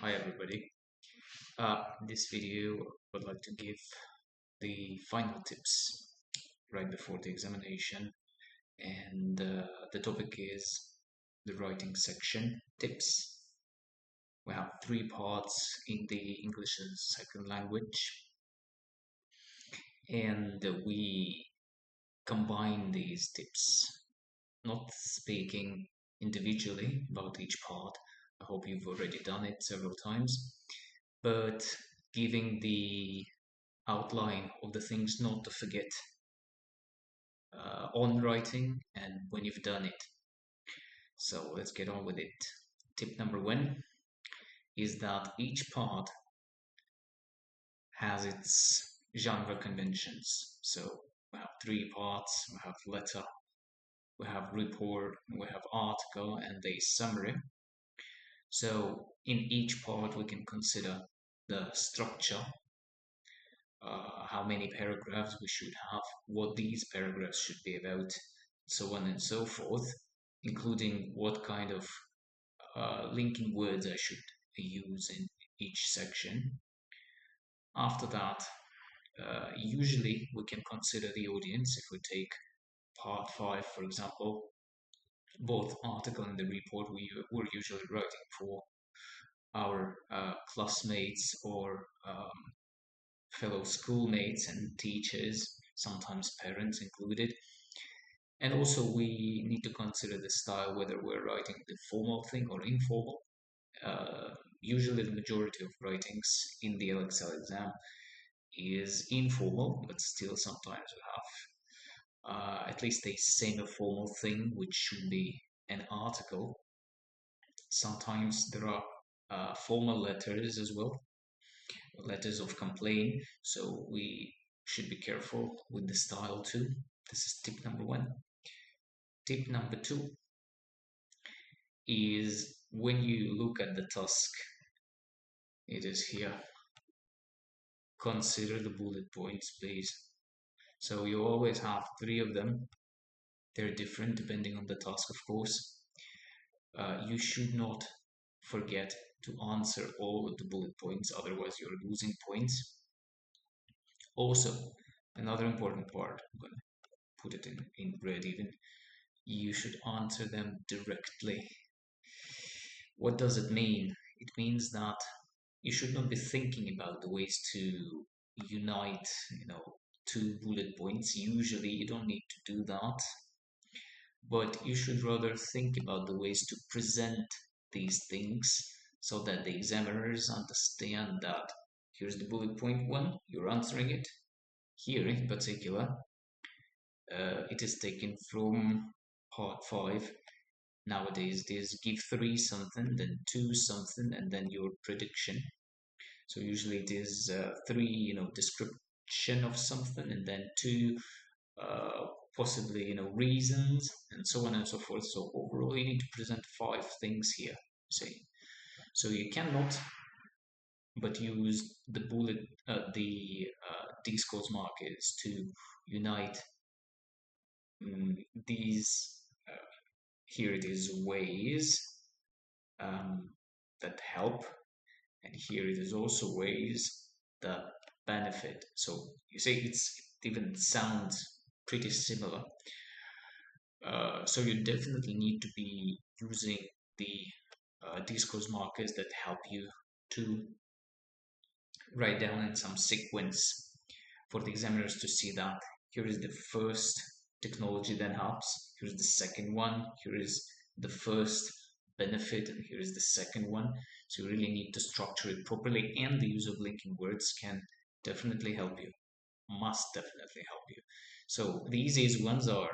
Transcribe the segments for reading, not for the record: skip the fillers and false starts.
Hi everybody. In this video, I would like to give the final tips right before the examination, and the topic is the writing section tips. We have three parts in the English as second language, and we combine these tips, not speaking individually about each part. I hope you've already done it several times, but giving the outline of the things not to forget on writing and when you've done it. So let's get on with it. Tip number one is that each part has its genre conventions. So we have three parts, we have letter, we have report, we have article, and a summary. So in each part, we can consider the structure, how many paragraphs we should have, what these paragraphs should be about, so on and so forth, including what kind of linking words I should use in each section. After that, usually we can consider the audience. If we take part 5, for example, both article and the report, we're usually writing for our classmates or fellow schoolmates and teachers, sometimes parents included. And also we need to consider the style, whether we're writing the formal thing or informal. Usually the majority of writings in the EDEXCEL exam is informal, but still sometimes we have at least a semi-formal thing, which should be an article. Sometimes there are formal letters as well, letters of complaint, so we should be careful with the style too. This is tip number one. Tip number two is when you look at the task, it is here. Consider the bullet points, please. So you always have three of them. They're different depending on the task, of course. You should not forget to answer all of the bullet points, otherwise you're losing points. Also, another important part, I'm going to put it in red even, you should answer them directly. What does it mean? It means that you should not be thinking about the ways to unite, two bullet points. Usually you don't need to do that, but you should rather think about the ways to present these things so that the examiners understand that here's the bullet point one, you're answering it. Here in particular, it is taken from part 5. Nowadays, there's give 3 something, then 2 something, and then your prediction. So usually it is 3, description of something, and then 2, possibly, reasons, and so on and so forth. So overall, you need to present 5 things here, say. So you cannot but use the bullet, discourse markers to unite these. Here it is ways that help, and here it is also ways that benefit. So you see, it even sounds pretty similar. So you definitely need to be using the discourse markers that help you to write down in some sequence for the examiners to see that here is the first technology that helps, here's the second one, here is the first benefit, and here is the second one. So you really need to structure it properly, and the use of linking words can definitely help you, must definitely help you. So the easiest ones are,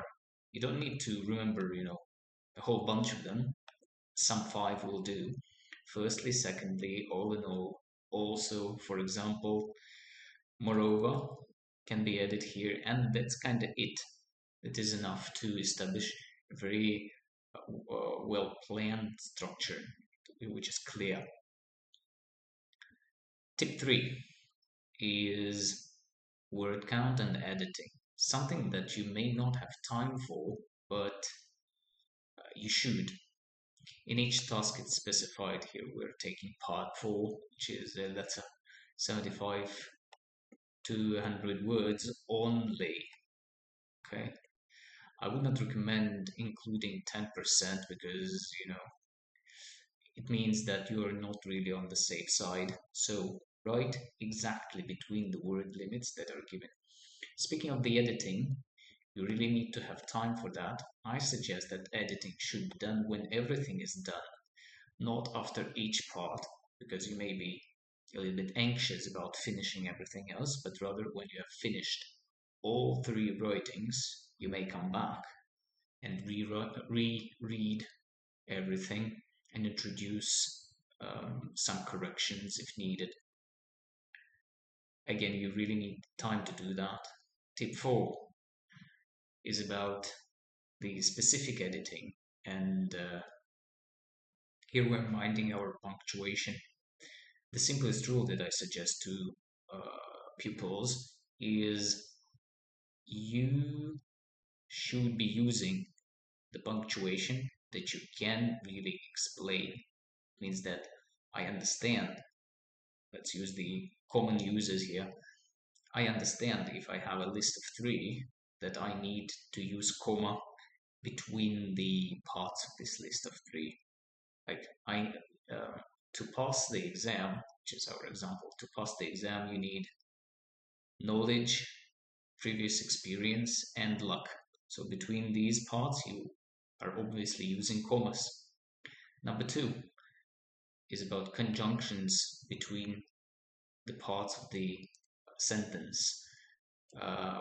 you don't need to remember, a whole bunch of them. Some 5 will do. Firstly, secondly, all in all, also, for example, moreover can be added here, and that's kind of it. It is enough to establish a very well planned structure which is clear. Tip 3 is word count and editing, something that you may not have time for, but you should. In each task it's specified here, we're taking part 4, which is a letter 75 to 100 words only. Okay, I would not recommend including 10% because it means that you are not really on the safe side. So write exactly between the word limits that are given. Speaking of the editing, you really need to have time for that. I suggest that editing should be done when everything is done, not after each part, because you may be a little bit anxious about finishing everything else, but rather when you have finished all 3 writings, you may come back and reread everything and introduce some corrections if needed. Again, you really need time to do that. Tip 4 is about the specific editing, and here we're minding our punctuation. The simplest rule that I suggest to pupils is you should be using the punctuation that you can really explain. It means that I understand. Let's use the common users here. I understand if I have a list of 3 that I need to use comma between the parts of this list of 3. Like uh, to pass the exam, which is our example, to pass the exam you need knowledge, previous experience, and luck. So between these parts you are obviously using commas. Number 2 is about conjunctions between the parts of the sentence.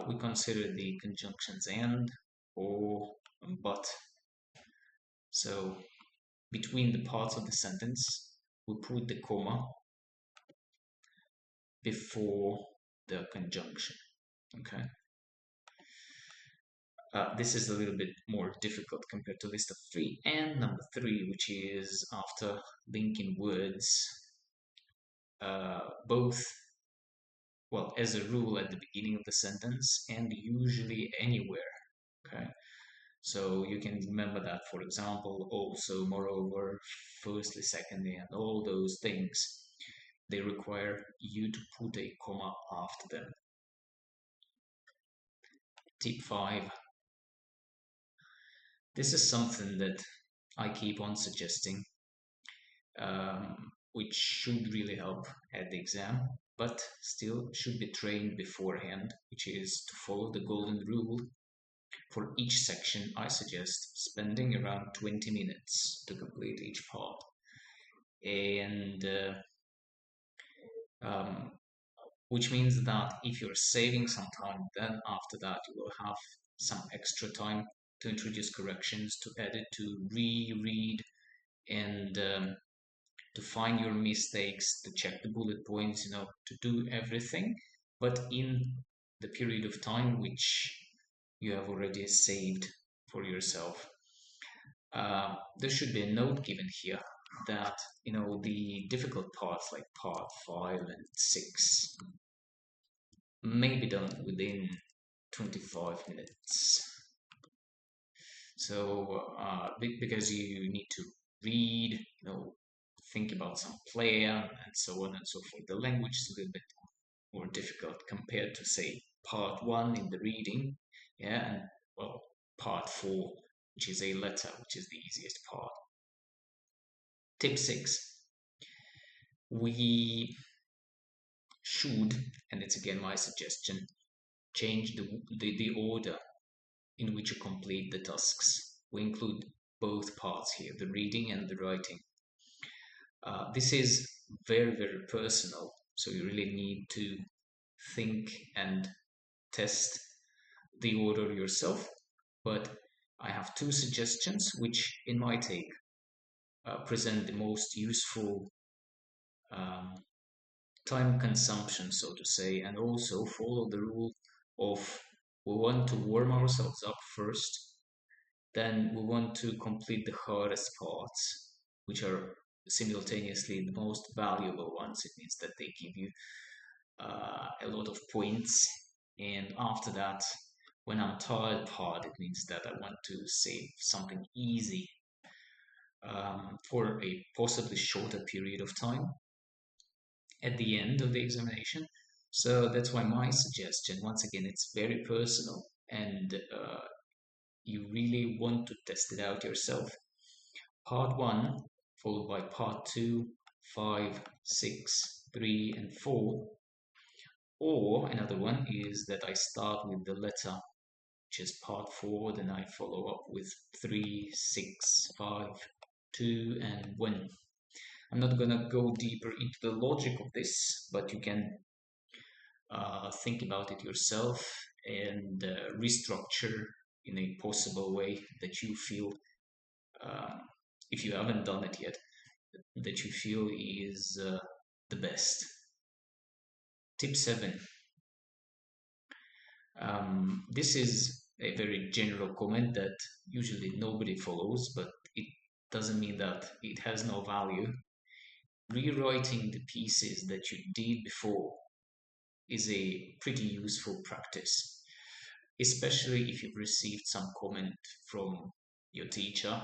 We consider the conjunctions and, or, but. So between the parts of the sentence, we put the comma before the conjunction. Okay. This is a little bit more difficult compared to list of 3. And number 3, which is after linking words, both, well, as a rule at the beginning of the sentence and usually anywhere. Okay. So you can remember that, for example, also, moreover, firstly, secondly, and all those things, they require you to put a comma after them. Tip 5. This is something that I keep on suggesting, which should really help at the exam, but still should be trained beforehand, which is to follow the golden rule. For each section, I suggest spending around 20 minutes to complete each part. And which means that if you're saving some time, then after that you will have some extra time to introduce corrections, to edit, to reread, and to find your mistakes, to check the bullet points, to do everything, but in the period of time which you have already saved for yourself. There should be a note given here that the difficult parts like part 5 and 6 may be done within 25 minutes. So because you need to read, think about some plan and so on and so forth. The language is a little bit more difficult compared to, say, part 1 in the reading, and well, part 4, which is a letter, which is the easiest part. Tip 6. We should, and it's again my suggestion, change the order in which you complete the tasks. We include both parts here, the reading and the writing. This is very, very personal, so you really need to think and test the order yourself. But I have 2 suggestions which, in my take, present the most useful time consumption, so to say, and also follow the rule of we want to warm ourselves up first, then we want to complete the hardest parts, which are simultaneously the most valuable ones. It means that they give you a lot of points, and after that, when I'm tired part, it means that I want to save something easy for a possibly shorter period of time at the end of the examination. So that's why my suggestion, once again, it's very personal, and you really want to test it out yourself. Part 1, followed by part 2, 5, 6, 3, and 4. Or another one is that I start with the letter, which is part 4, then I follow up with 3, 6, 5, 2, and 1. I'm not going to go deeper into the logic of this, but you can think about it yourself and restructure in a possible way that you feel, uh, if you haven't done it yet, that you feel is the best. Tip 7. This is a very general comment that usually nobody follows, but it doesn't mean that it has no value. Rewriting the pieces that you did before is a pretty useful practice, especially if you've received some comment from your teacher,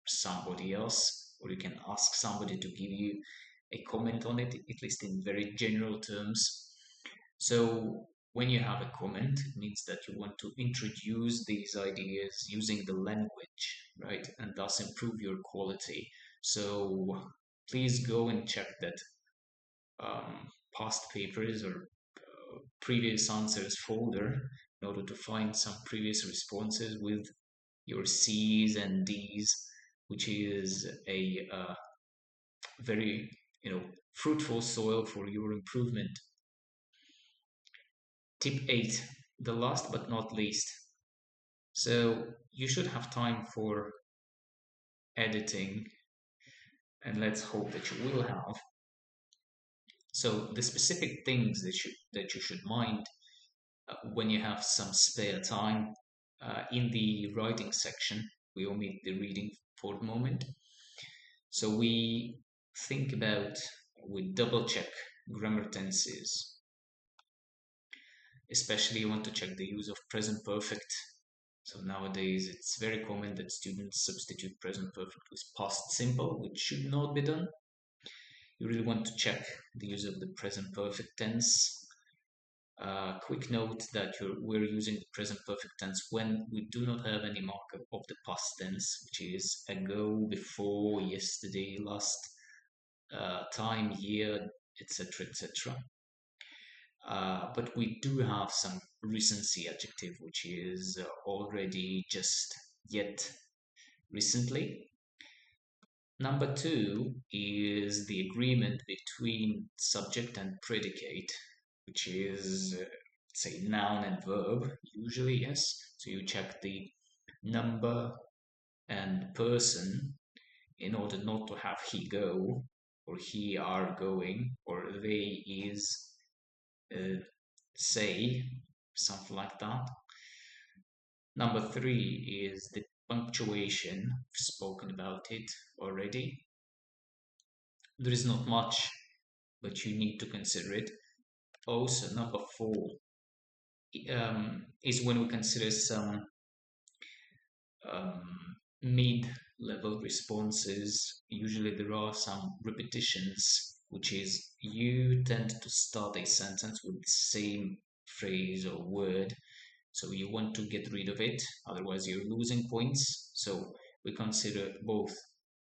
somebody else, or you can ask somebody to give you a comment on it, at least in very general terms. So when you have a comment, it means that you want to introduce these ideas using the language, right? And thus improve your quality. So please go and check that past papers or previous answers folder in order to find some previous responses with your C's and D's, which is a very fruitful soil for your improvement. Tip 8, the last but not least. So you should have time for editing, and let's hope that you will have. So the specific things that you should mind when you have some spare time in the writing section, we omit the reading for the moment. So we double check grammar tenses. Especially you want to check the use of present perfect. So nowadays it's very common that students substitute present perfect with past simple, which should not be done. You really want to check the use of the present perfect tense. Quick note that we're using the present perfect tense when we do not have any marker of the past tense, which is ago, before, yesterday, last time, year, etc., etc. But we do have some recency adjective, which is already, just, yet, recently. Number 2 is the agreement between subject and predicate, which is, say, noun and verb, usually, yes. So you check the number and person in order not to have he go, or he are going, or they is say, something like that. Number 3 is the punctuation. We've spoken about it already. There is not much, but you need to consider it. Also, number 4 is when we consider some mid-level responses. Usually there are some repetitions, which is you tend to start a sentence with the same phrase or word, so you want to get rid of it, otherwise you're losing points. So we consider both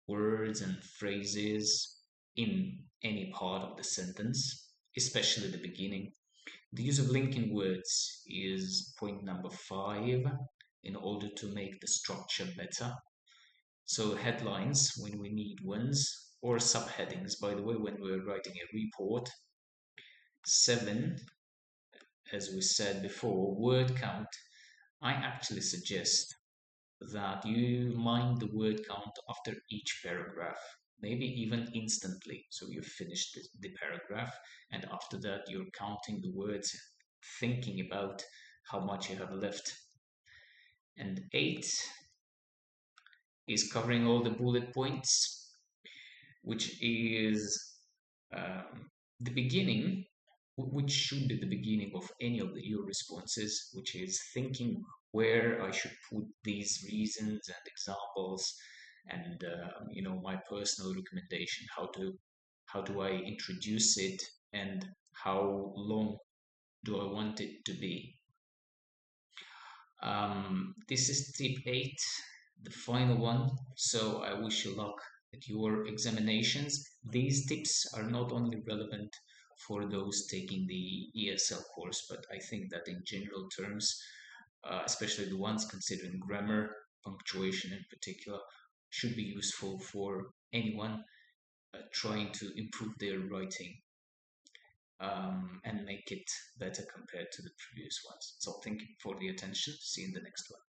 words and phrases in any part of the sentence, especially the beginning. The use of linking words is point number 5 in order to make the structure better. So headlines when we need ones, or subheadings, by the way, when we're writing a report. 7, as we said before, word count. I actually suggest that you mind the word count after each paragraph, maybe even instantly. So you've finished the paragraph, and after that you're counting the words, thinking about how much you have left. And 8 is covering all the bullet points, which is the beginning, which should be the beginning of any of your responses, which is thinking where I should put these reasons and examples and my personal recommendation, how do I introduce it, and how long do I want it to be. This is tip 8, the final one. So I wish you luck at your examinations. These tips are not only relevant for those taking the ESL course, but I think that in general terms, especially the ones considering grammar, punctuation in particular, should be useful for anyone trying to improve their writing and make it better compared to the previous ones. So thank you for the attention. See you in the next one.